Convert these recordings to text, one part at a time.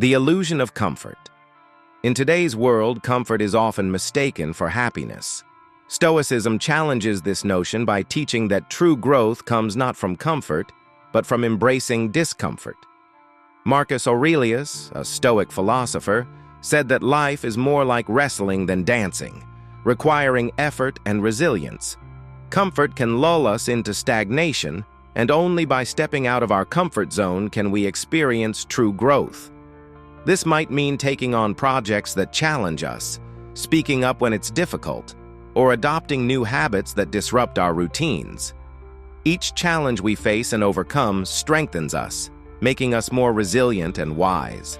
The illusion of comfort. In today's world, comfort is often mistaken for happiness. Stoicism challenges this notion by teaching that true growth comes not from comfort, but from embracing discomfort. Marcus Aurelius, a Stoic philosopher, said that life is more like wrestling than dancing, requiring effort and resilience. Comfort can lull us into stagnation, and only by stepping out of our comfort zone can we experience true growth. This might mean taking on projects that challenge us, speaking up when it's difficult, or adopting new habits that disrupt our routines. Each challenge we face and overcome strengthens us, making us more resilient and wise.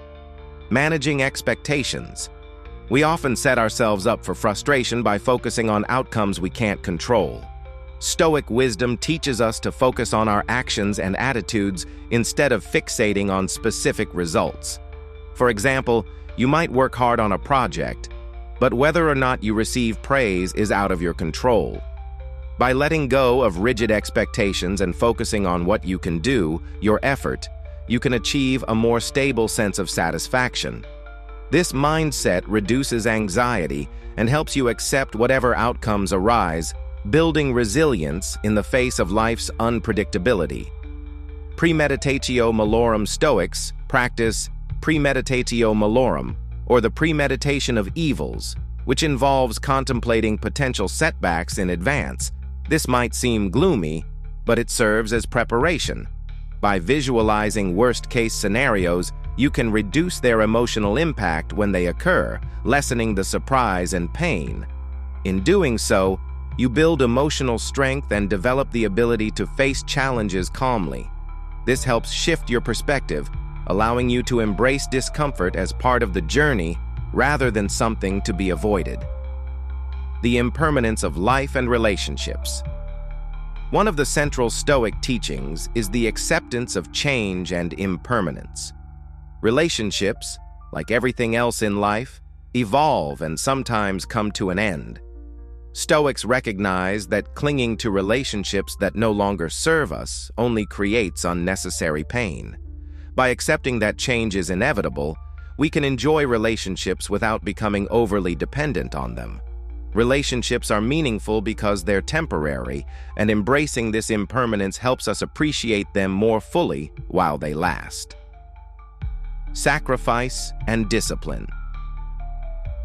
Managing expectations. We often set ourselves up for frustration by focusing on outcomes we can't control. Stoic wisdom teaches us to focus on our actions and attitudes instead of fixating on specific results. For example, you might work hard on a project, but whether or not you receive praise is out of your control. By letting go of rigid expectations and focusing on what you can do, your effort, you can achieve a more stable sense of satisfaction. This mindset reduces anxiety and helps you accept whatever outcomes arise, building resilience in the face of life's unpredictability. Premeditatio malorum. Stoics practice premeditatio malorum, or the premeditation of evils, which involves contemplating potential setbacks in advance. This might seem gloomy, but it serves as preparation. By visualizing worst-case scenarios, you can reduce their emotional impact when they occur, lessening the surprise and pain. In doing so, you build emotional strength and develop the ability to face challenges calmly. This helps shift your perspective, allowing you to embrace discomfort as part of the journey rather than something to be avoided. The impermanence of life and relationships. One of the central Stoic teachings is the acceptance of change and impermanence. Relationships, like everything else in life, evolve and sometimes come to an end. Stoics recognize that clinging to relationships that no longer serve us only creates unnecessary pain. By accepting that change is inevitable, we can enjoy relationships without becoming overly dependent on them. Relationships are meaningful because they're temporary, and embracing this impermanence helps us appreciate them more fully while they last. Sacrifice and discipline.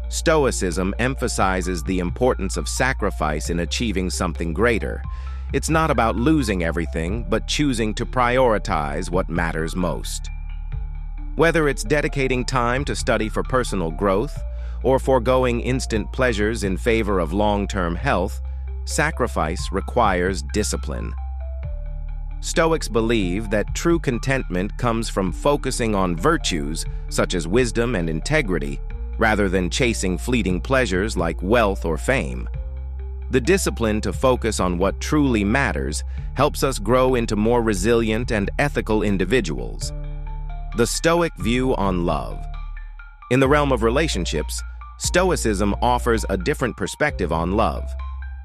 Stoicism emphasizes the importance of sacrifice in achieving something greater. It's not about losing everything, but choosing to prioritize what matters most. Whether it's dedicating time to study for personal growth, or foregoing instant pleasures in favor of long-term health, sacrifice requires discipline. Stoics believe that true contentment comes from focusing on virtues such as wisdom and integrity, rather than chasing fleeting pleasures like wealth or fame. The discipline to focus on what truly matters helps us grow into more resilient and ethical individuals. The Stoic view on love. In the realm of relationships, Stoicism offers a different perspective on love.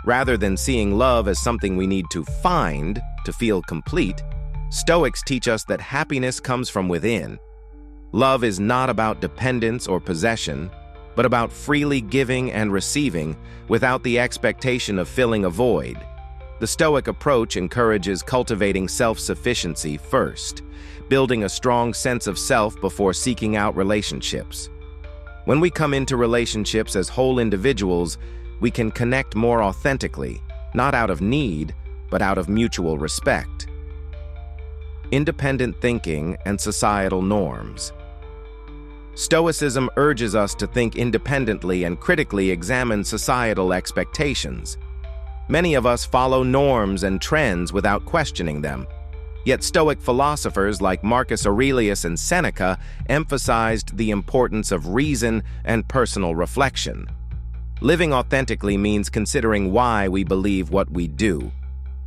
Rather than seeing love as something we need to find to feel complete, Stoics teach us that happiness comes from within. Love is not about dependence or possession, but about freely giving and receiving without the expectation of filling a void. The Stoic approach encourages cultivating self-sufficiency first, building a strong sense of self before seeking out relationships. When we come into relationships as whole individuals, we can connect more authentically, not out of need, but out of mutual respect. Independent thinking and societal norms. Stoicism urges us to think independently and critically examine societal expectations. Many of us follow norms and trends without questioning them. Yet Stoic philosophers like Marcus Aurelius and Seneca emphasized the importance of reason and personal reflection. Living authentically means considering why we believe what we do,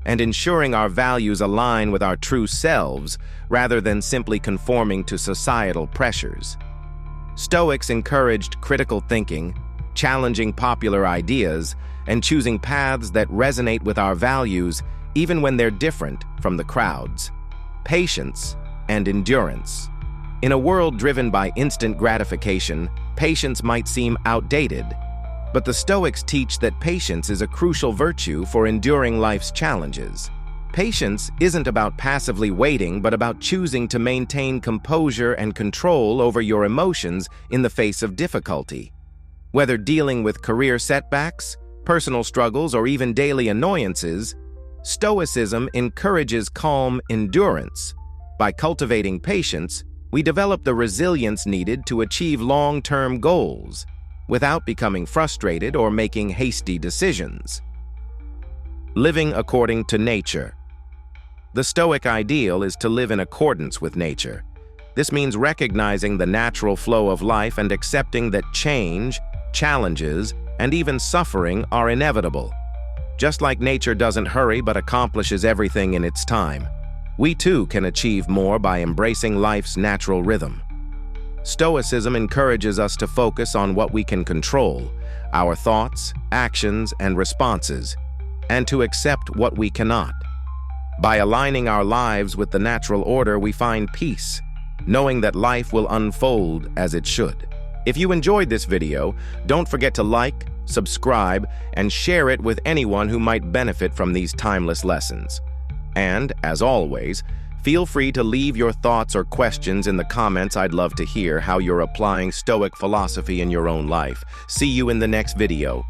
and ensuring our values align with our true selves rather than simply conforming to societal pressures. Stoics encouraged critical thinking, challenging popular ideas, and choosing paths that resonate with our values even when they're different from the crowd's. Patience and endurance. In a world driven by instant gratification, patience might seem outdated, but the Stoics teach that patience is a crucial virtue for enduring life's challenges. Patience isn't about passively waiting, but about choosing to maintain composure and control over your emotions in the face of difficulty. Whether dealing with career setbacks, personal struggles, or even daily annoyances, Stoicism encourages calm endurance. By cultivating patience, we develop the resilience needed to achieve long-term goals, without becoming frustrated or making hasty decisions. Living according to nature. The Stoic ideal is to live in accordance with nature. This means recognizing the natural flow of life and accepting that change, challenges, and even suffering are inevitable. Just like nature doesn't hurry but accomplishes everything in its time, we too can achieve more by embracing life's natural rhythm. Stoicism encourages us to focus on what we can control, our thoughts, actions, and responses, and to accept what we cannot. By aligning our lives with the natural order, we find peace, knowing that life will unfold as it should. If you enjoyed this video, don't forget to like, subscribe, and share it with anyone who might benefit from these timeless lessons. And, as always, feel free to leave your thoughts or questions in the comments. I'd love to hear how you're applying Stoic philosophy in your own life. See you in the next video.